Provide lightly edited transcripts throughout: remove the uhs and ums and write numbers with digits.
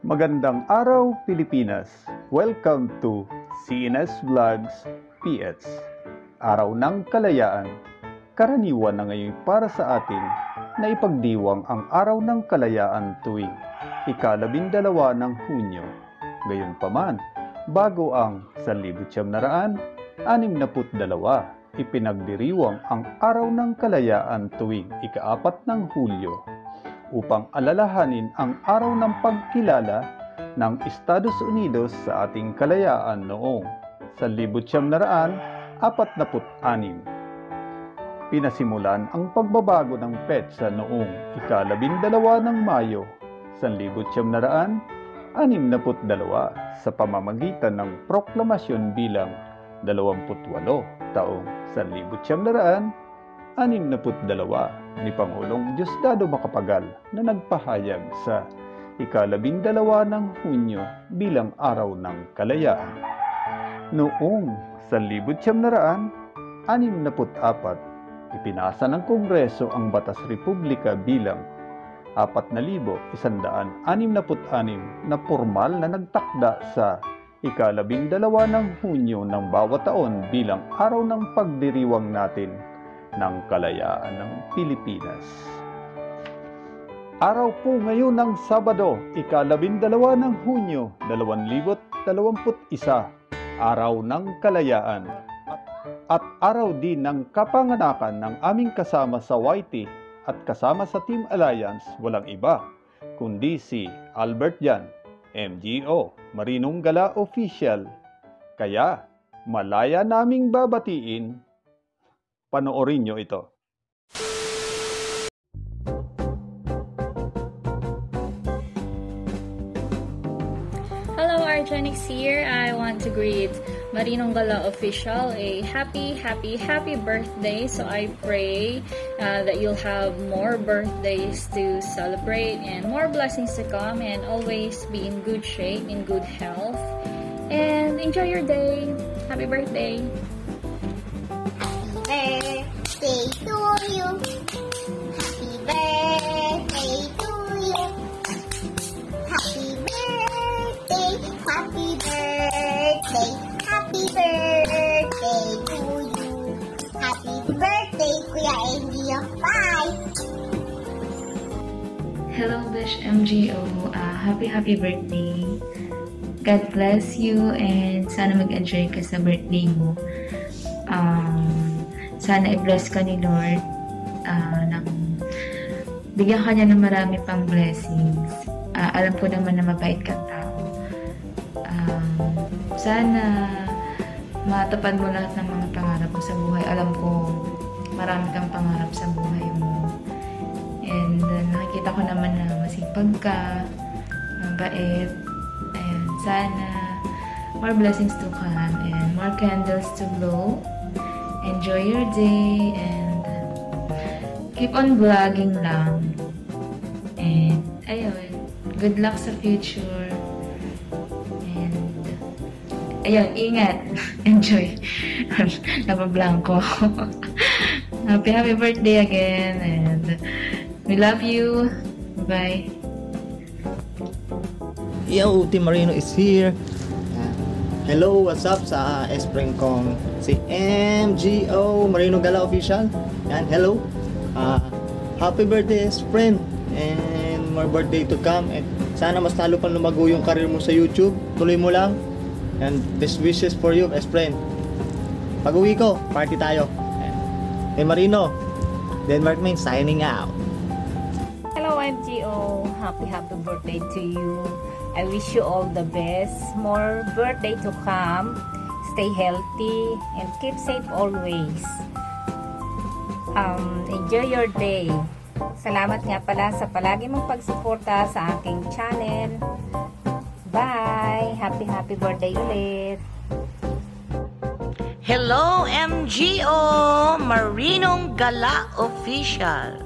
Magandang araw, Pilipinas! Welcome to CNS Vlogs PH. Araw ng Kalayaan. Karaniwan na ngayon para sa atin na ipagdiwang ang Araw ng Kalayaan tuwing ika-12 ng Hunyo. Gayunpaman, bago ang 1962, ipinagdiriwang ang Araw ng Kalayaan tuwing ika-4 ng Hulyo upang alalahanin ang araw ng pagkilala ng Estados Unidos sa ating kalayaan noong 1946. Pinasimulan ang pagbabago ng petsa noong ika-12 ng Mayo 1962 sa pamamagitan ng proklamasyon bilang 28 taong 1962 ni Pangulong Diosdado Macapagal na nagpahayag sa ika-12 ng Hunyo bilang Araw ng Kalayaan. Noong 1964, ipinasa ng Kongreso ang Batas Republika bilang 4,166 na formal na nagtakda sa ika-12 ng Hunyo ng bawat taon bilang araw ng pagdiriwang natin ng kalayaan ng Pilipinas. Araw po ngayon ng Sabado, ika-12 ng Hunyo 2021, Araw ng Kalayaan. At araw din ng kapanganakan ng aming kasama sa YT at kasama sa Team Alliance, walang iba kundi si Albert Jan, MGO, Marinong Gala Official. Kaya, malaya naming babatiin. Panoorin nyo ito. Hello, Argenix here. I want to greet Marinong Gala Official a happy birthday. So I pray that you'll have more birthdays to celebrate and more blessings to come, and always be in good shape, in good health, and enjoy your day. Happy birthday. Birthday to you. Happy birthday to you. Happy birthday, happy birthday, happy birthday to you. Happy birthday, Kuya Endio. Bye! Hello, Bish MGO. Happy birthday. God bless you and sana mag-enjoy ka sa birthday mo. Sana i-bless ka ni Lord, bigyan ka niya ng marami pang blessings. Alam ko naman na mabait kang tao. Sana matupad mo lahat ng mga pangarap mo sa buhay. Alam ko marami kang pangarap sa buhay mo. And nakikita ko naman na masipag ka, mabait. Ayan, sana more blessings to come and more candles to blow. Enjoy your day and keep on vlogging lang. And ayun, good luck sa future. And ayun, ingat. Enjoy. Napablanko. Happy birthday again and we love you. Bye. Yo, Team Marino is here. Hello, what's up sa Espring Kong, si MGO Marino Gala Official. Yan, hello. Happy birthday, friend, and more birthday to come. And sana mas lalo pang lumago yung career mo sa YouTube. Tuloy mo lang. And best wishes for you, best friend. Pag-uwi ko, party tayo. Hey Marino, Denmark Main signing out. Hello, MGO. Happy birthday to you. I wish you all the best. More birthday to come. Stay healthy and keep safe always. Enjoy your day. Salamat nga pala sa palagi mong pagsuporta sa aking channel. Bye! Happy birthday ulit! Hello, MGO Marinong Gala Official.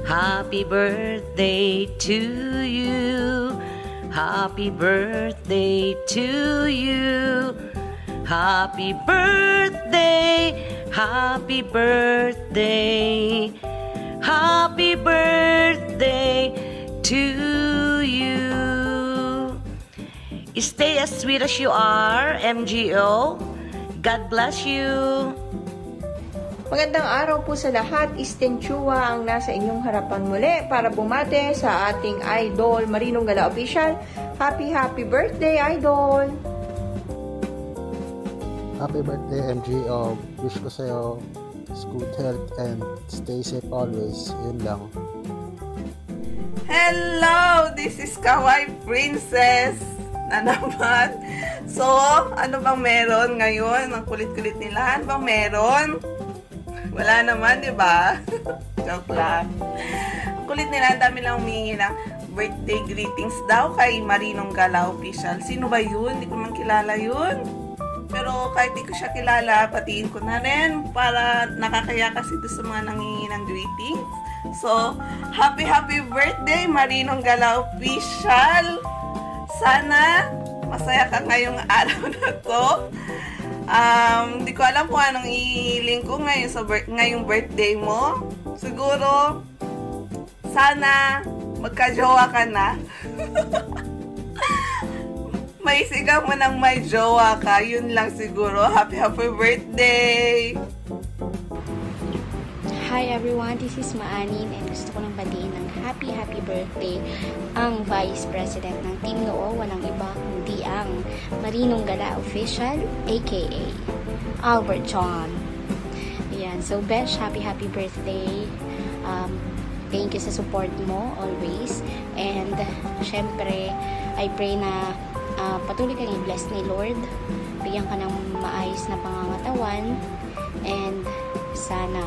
Happy birthday to you. Happy birthday to you. Happy birthday. Happy birthday. Happy birthday to you. Stay as sweet as you are, MGO. God bless you. Magandang araw po sa lahat. Isten Chua ang nasa inyong harapan muli para bumate sa ating idol, Marinong Gala Official. Happy birthday, idol! Happy birthday, MGO. Wish ko sa'yo good health and stay safe always. Yun lang. Hello! This is Kawaii Princess na naman. So, ano bang meron ngayon? Ang kulit-kulit nila. Ano bang meron? Wala naman, di ba? Joke lang. Ang kulit nila, ang dami lang humingi ng birthday greetings daw kay Marinong Gala Official. Sino ba yun? Hindi ko man kilala yun. Pero kahit di ko siya kilala, patiin ko na rin para nakakaya kasi doon sa mga nangingi ng greetings. So, happy birthday, Marinong Gala Official! Sana masaya ka ngayong araw na to. Hindi ko alam kung anong ihiling ko ngayong birthday mo. Siguro, sana magka-jowa ka na. May sigaw mo ng may jowa ka. Yun lang siguro. Happy birthday! Hi everyone, this is Maanin and gusto ko lang batiin ng happy birthday ang Vice President ng Team Noo, walang iba kundi ang Marinong Gala Official aka Albert John. Ayan, so Besh, happy birthday. Thank you sa support mo always, and syempre I pray na patuloy kang i-bless ni Lord, bigyan ka ng maayos na pangangatawan, and sana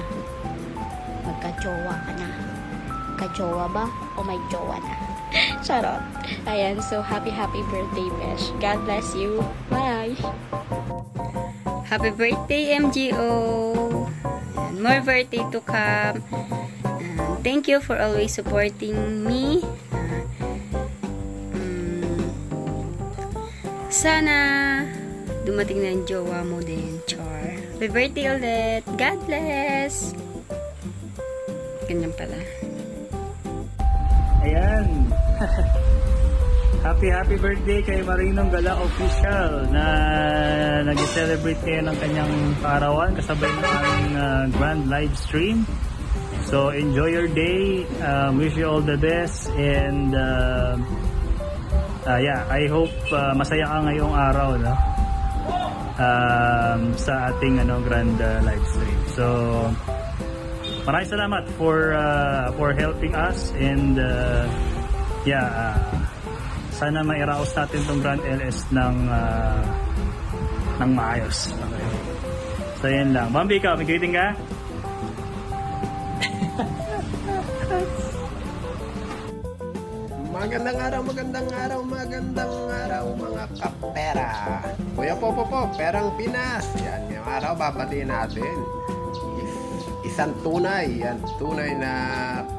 magka-jowa ka na. Ka-jowa ba? O may jowa na? Charot. Ayan, so happy birthday, Besh. God bless you. Bye! Happy birthday, MGO! And more birthday to come. Thank you for always supporting me. Sana dumating na ang jowa mo din, Char. Happy birthday ulit. God bless! Ganyan pala. Ayan. happy birthday kay Marinong Gala Official na nag-celebrate kayo ng kanyang kaarawan kasabay ng aming grand live stream. So enjoy your day. Wish you all the best, and I hope masaya ka ngayong araw, no? Sa ating grand live stream. So maraming salamat for helping us, and sana mairaos natin tong Grand LS ng maayos. Okay. So yan lang. Bambi, ikaw, may greeting ka? Magandang araw mga kapera. Kuya Popo, Perang Pinas. Yan, ngayong araw babatiin natin isang tunay na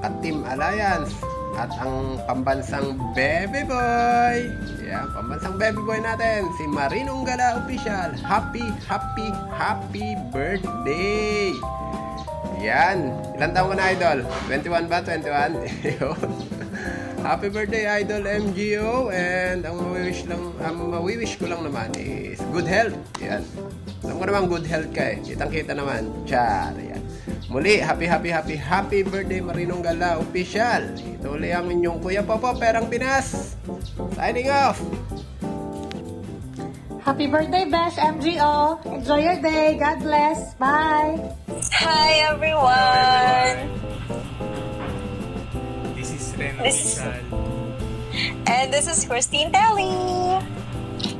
ka-Team Alliance at ang pambansang baby boy. Yan, pambansang baby boy natin, si Marinong Gala Official. Happy birthday! Yan, ilang taon ka na, idol? 21 ba? 21? Happy birthday, idol MGO, and ang mawiwish ko lang naman is good health. Yan. Alam ko naman good health ka eh. Kitang-kita naman. Char. Yan. Muli, happy birthday, Marinong Gala Official. Ito ulit ang inyong Kuya Popo, Perang Pinas. Signing off. Happy birthday, Besh MGO. Enjoy your day. God bless. Bye. Hi, everyone. This is Ren Official. And this is Christine Telly.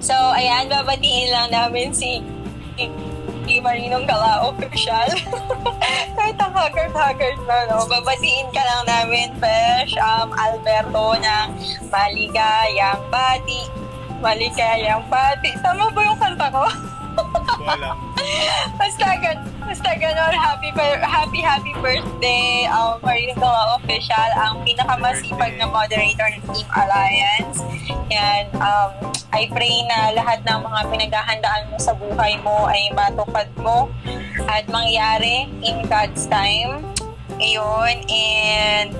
So, ayan, babatiin lang namin si Marinong Gala Official. Kahit ang haggard na, no? Babatiin ka lang namin, Besh, Alberto ng Maligayang Bati. Tama ba yung kanta ko? Wala. Basta ganon, happy birthday, Marinong Gala Official, ang pinakamasipag na moderator ng Team Alliance. Yan, I pray na lahat ng mga pinaghahandaan mo sa buhay mo ay matupad mo at mangyari in God's time. Ayun, and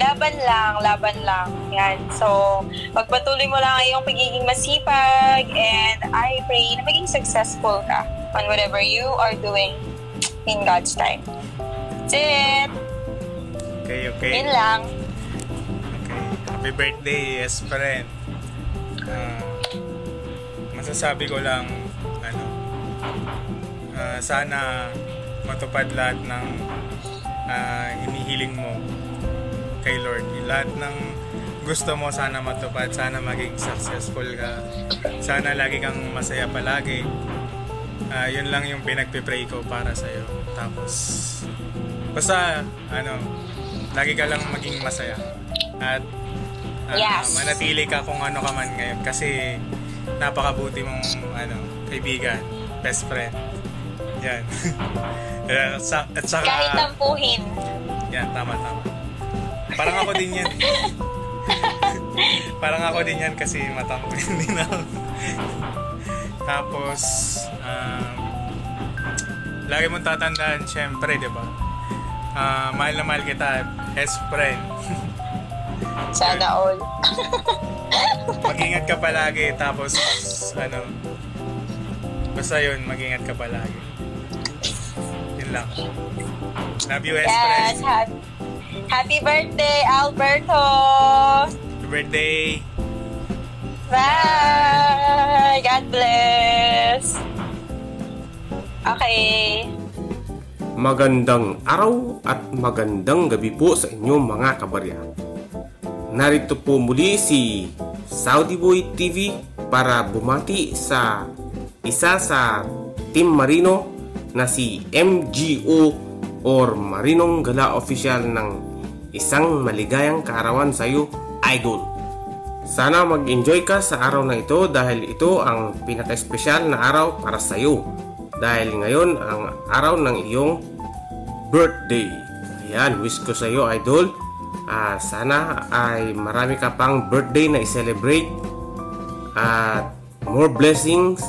laban lang. Yan. So, pagpatuloy mo lang yung pagiging masipag and I pray na maging successful ka on whatever you are doing in God's time. That's it. Okay. Yun lang. Okay. Happy birthday, friend. Masasabi ko lang, sana matupad lahat ng hinihiling mo kay Lord. Lahat ng gusto mo sana matupad, sana maging successful ka, sana lagi kang masaya palagi. Yun lang yung pinagpipray ko para sa'yo. Tapos basta lagi ka lang maging masaya at Yes. manatili ka kung ano ka man ngayon kasi napakabuti mong kaibigan, best friend. Yan. At saka Kahit tampuhin. yan, tama. Parang ako din yan. Parang ako din yan kasi matampuhin din ako. Tapos lagi mong tatandaan, syempre, di ba? Mahal na mahal kita as friend. Sana all. Mag-ingat ka palagi, tapos basta yun, mag-ingat ka palagi. Yun lang. Love you, Yes. friend. Happy birthday, Alberto. Happy birthday. Bye. God bless. Okay. Magandang araw at magandang gabi po sa inyong mga kabarya. Narito po muli si Saudi Boy TV para bumati sa isa sa Team Marino na si MGO or Marinong Gala Official ng isang maligayang kaarawan sa iyo, Idol. Sana mag-enjoy ka sa araw na ito dahil ito ang pinaka-espesyal na araw para sa iyo. Dahil ngayon ang araw ng iyong birthday. Ayan, wish ko sa iyo, Idol. Sana ay marami ka pang birthday na i-celebrate. At more blessings.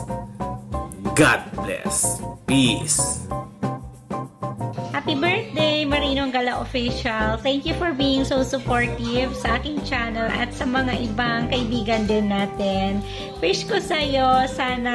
God bless. Peace. Happy birthday, Marinong Gala Official. Thank you for being so supportive sa aking channel at sa mga ibang kaibigan din natin. Wish ko sa'yo, sana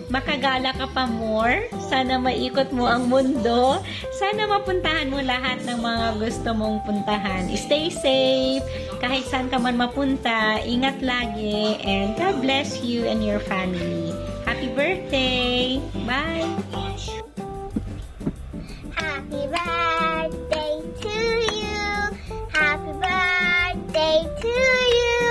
makagala ka pa more. Sana maikot mo ang mundo. Sana mapuntahan mo lahat ng mga gusto mong puntahan. Stay safe. Kahit saan ka man mapunta, ingat lagi. And God bless you and your family. Happy birthday! Bye! Happy birthday to you. Happy birthday to you.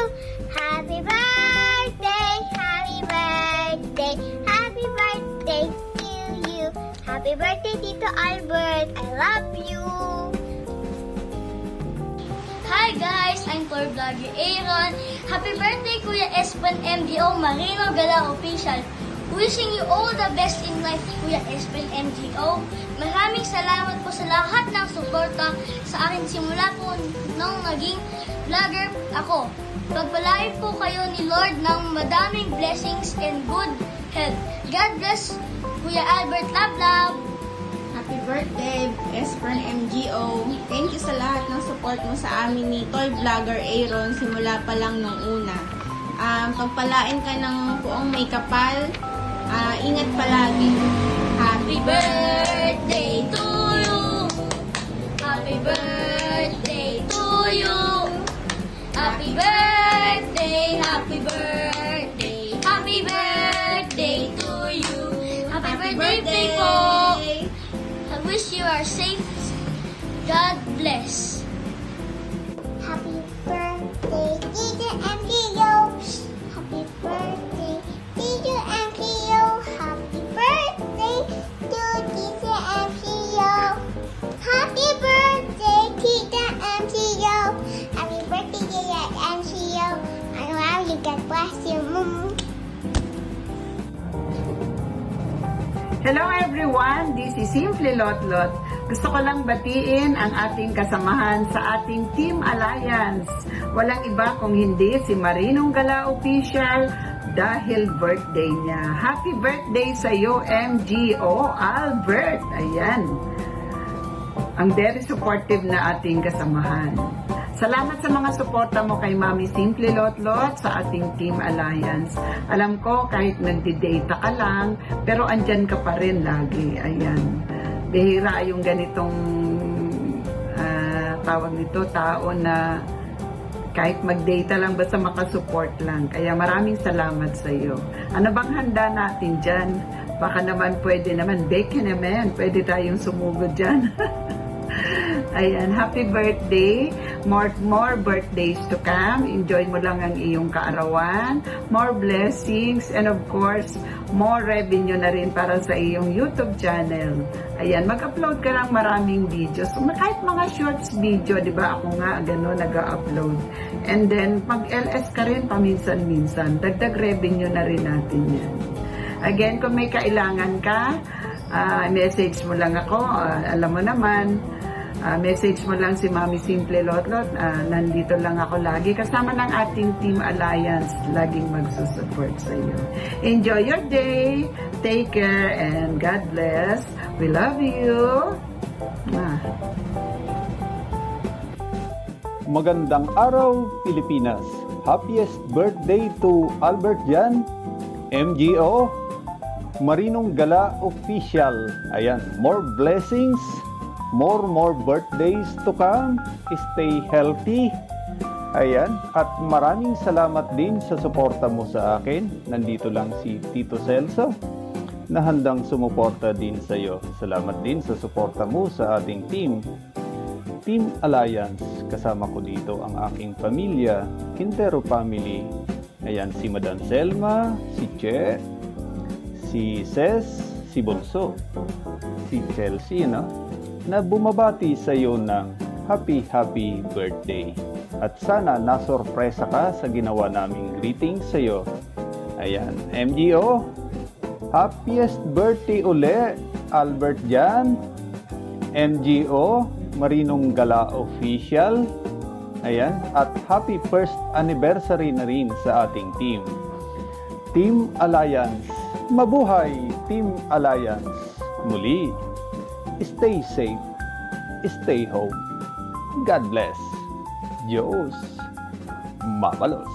Happy birthday, happy birthday, happy birthday to you. Happy birthday, Tito Albert. I love you. Hi guys, I'm Tour Vlogger Aaron. Happy birthday Kuya Espen MGO Marino Gala Official. Wishing you all the best in life, Kuya Espen MGO. Maraming salamat po sa lahat ng suporta sa akin simula po nung naging vlogger ako. Pagpalain po kayo ni Lord ng madaming blessings and good health. God bless, Kuya Albert. Love, love. Happy birthday, Espen MGO. Thank you sa lahat ng support mo sa amin ni Toy Vlogger Aaron simula pa lang nung una. Pagpalain ka ng buong may kapal. Ingat palagi. Happy birthday to you. Happy birthday to you. Happy birthday, happy birthday, happy birthday to you. Happy birthday po. I wish you are safe. God bless. Happy birthday, Tito MGO. Happy birthday, Tito MGO. Happy birthday to Tito MGO. Happy birthday, Tito MGO. Happy birthday, Tito MGO. I love you. God bless you. Hello everyone, this is Simply Lotlot. Gusto ko lang batiin ang ating kasamahan sa ating Team Alliance. Walang iba kung hindi si Marinong Gala Official dahil birthday niya. Happy birthday sa iyo, MGO Albert. Ayan. Ang very supportive na ating kasamahan. Salamat sa mga suporta mo kay Mami Simple Lotlot sa ating Team Alliance. Alam ko kahit nagdi-data ka lang, pero andyan ka pa rin lagi. Ayan. Bihira yung ganitong tawag nito, tao na kahit mag-data lang basta makasupport lang. Kaya maraming salamat sa iyo. Ano bang handa natin dyan? Baka naman pwede naman, bake naman. Pwede tayong sumugod dyan. Ayan, happy birthday. More birthdays to come. Enjoy mo lang ang iyong kaarawan. More blessings. And of course, more revenue na rin para sa iyong YouTube channel. Ayan, mag-upload ka lang maraming videos. Kahit mga shorts video, di ba? Ako nga, gano'n, nag-upload. And then, mag-LS ka rin paminsan-minsan. Dagdag revenue na rin natin yan. Again, kung may kailangan ka, message mo lang ako. Alam mo naman, message mo lang si Mami Simple Lotlot. Nandito lang ako lagi. Kasama ng ating Team Alliance, laging magsusupport sa iyo. Enjoy your day. Take care and God bless. We love you. Magandang araw, Pilipinas. Happiest birthday to Albert Jan, MGO, Marinong Gala Official. Ayan, more blessings, more birthdays to come. Stay healthy. Ayan, at maraming salamat din sa suporta mo sa akin. Nandito lang si Tito Celso na handang sumuporta din sa iyo. Salamat din sa suporta mo sa ating Team Alliance. Kasama ko dito ang aking pamilya, Quintero family. Ayan, si Madam Selma, si Che, si Ces, si Bonso, si Chelsea, no? Na bumabati sa iyo ng happy birthday. At sana nasorpresa ka sa ginawa naming greeting sa iyo. Ayan, MGO, happiest birthday uli, Albert Jan, MGO, Marinong Gala Official. Ayan, at happy first anniversary na rin sa ating Team Alliance. Mabuhay, Team Alliance. Muli, stay safe, stay home. God bless. Diyos mabalos.